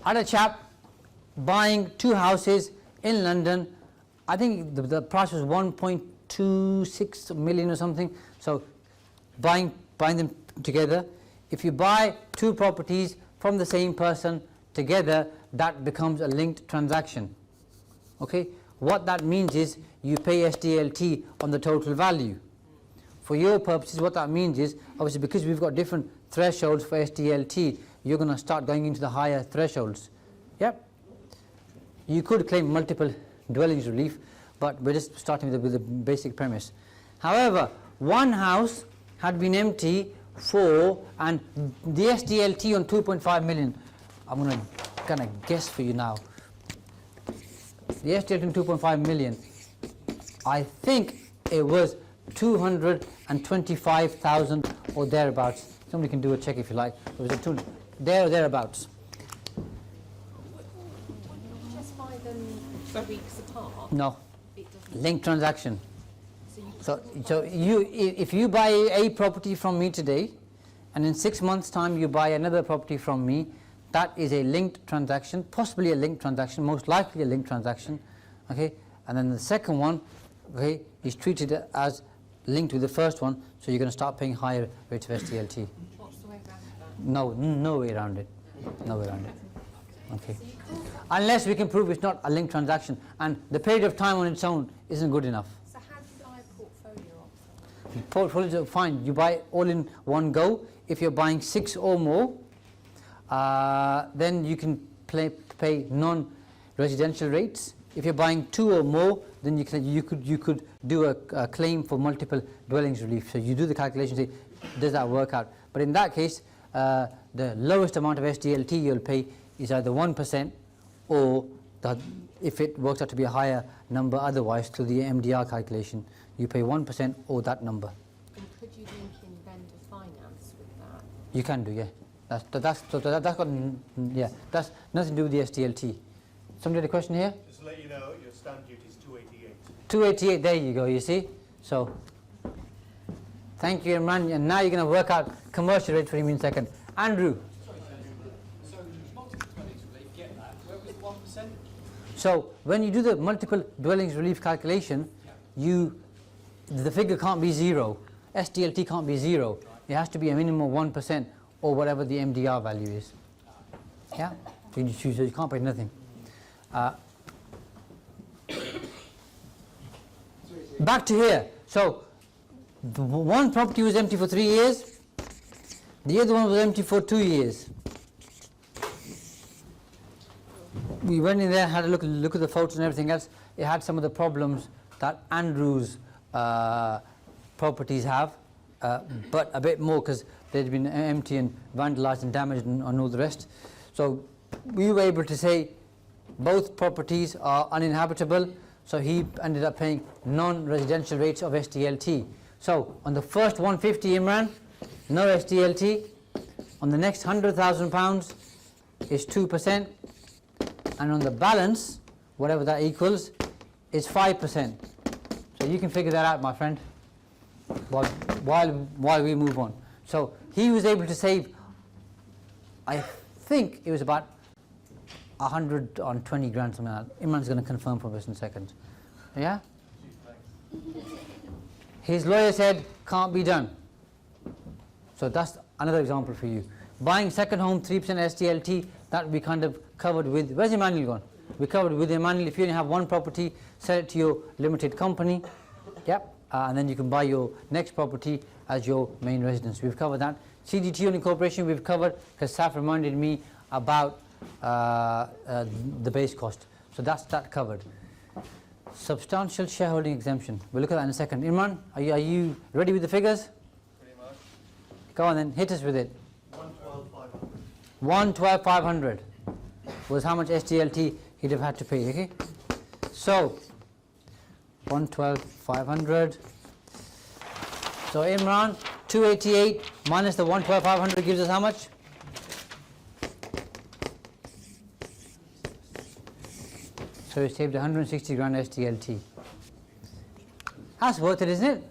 I had a chap buying 2 houses in London. I think the price was 1.26 million or something. So buying them together. If you buy 2 properties from the same person together, that becomes a linked transaction. Okay, what that means is you pay SDLT on the total value. For your purposes, what that means is, obviously because we've got different thresholds for SDLT, you're going to start going into the higher thresholds. Yep. You could claim multiple dwellings relief, but we're just starting with the basic premise. However, one house had been empty for, and the SDLT on 2.5 million, I'm going to kind of guess for you now. The SDLT on 2.5 million, I think it was 225,000 or thereabouts. Somebody can do a check if you like. It was a there or thereabouts. Wouldn't you just buy them 2 weeks apart? No. Linked transaction. So if you buy a property from me today, and in 6 months' time you buy another property from me, that is a linked transaction, possibly a linked transaction, most likely a linked transaction. Okay, and then the second one, okay, is treated as linked with the first one, so you're going to start paying higher rates of SDLT. What's the way around that? No way around it. No way around it. Okay. Unless we can prove it's not a linked transaction, and the period of time on its own isn't good enough. So how do you buy a portfolio of them? Portfolios are fine. You buy all in one go. If you're buying 6 or more, then you can pay non-residential rates. If you're buying 2 or more, then you could do a claim for multiple dwellings relief. So you do the calculation, say, does that work out? But in that case, the lowest amount of SDLT you'll pay is either 1%, or if it works out to be a higher number otherwise through the MDR calculation, you pay 1% or that number. And could you link in vendor finance with that? You can do, yeah. That's nothing to do with the SDLT. Somebody had a question here? Just to let you know, your stamp duty is 288. 288, there you go, you see. So, thank you, Imran. And now you're going to work out commercial rates for him in a second. Andrew. Sorry, so multiple dwellings relief, get that. Where was 1%? So, when you do the multiple dwellings relief calculation, the figure can't be 0. SDLT can't be 0. It has to be a minimum of 1%. Or whatever the MDR value is. Yeah? So you choose, you can't pay nothing. Back to here. So, the one property was empty for 3 years, the other one was empty for 2 years. We went in there, had a look at the photos and everything else. It had some of the problems that Andrew's properties have, but a bit more because they'd been empty and vandalized and damaged and all the rest. So we were able to say both properties are uninhabitable, so he ended up paying non-residential rates of SDLT. So on the first 150, Imran, no SDLT. On the next £100,000 is 2%, and on the balance, whatever that equals, is 5%. So you can figure that out, my friend, while we move on. So he was able to save, I think it was about 120 grand, something like that. Imran's going to confirm for us in a second. Yeah? His lawyer said, can't be done. So that's another example for you. Buying second home, 3% SDLT, that we kind of covered with, where's Emmanuel gone? We covered with Emmanuel. If you only have one property, sell it to your limited company. Yep. And then you can buy your next property as your main residence. We've covered that. CGT on incorporation we've covered because Saf reminded me about the base cost. So that's that covered. Substantial shareholding exemption. We'll look at that in a second. Imran, are you ready with the figures? Pretty much. Go on then, hit us with it. 112,500. 112,500 was how much SDLT he'd have had to pay. Okay. So 112,500. So Imran, 288 minus the 112,500 gives us how much? So we saved 160 grand SDLT. That's worth it, isn't it?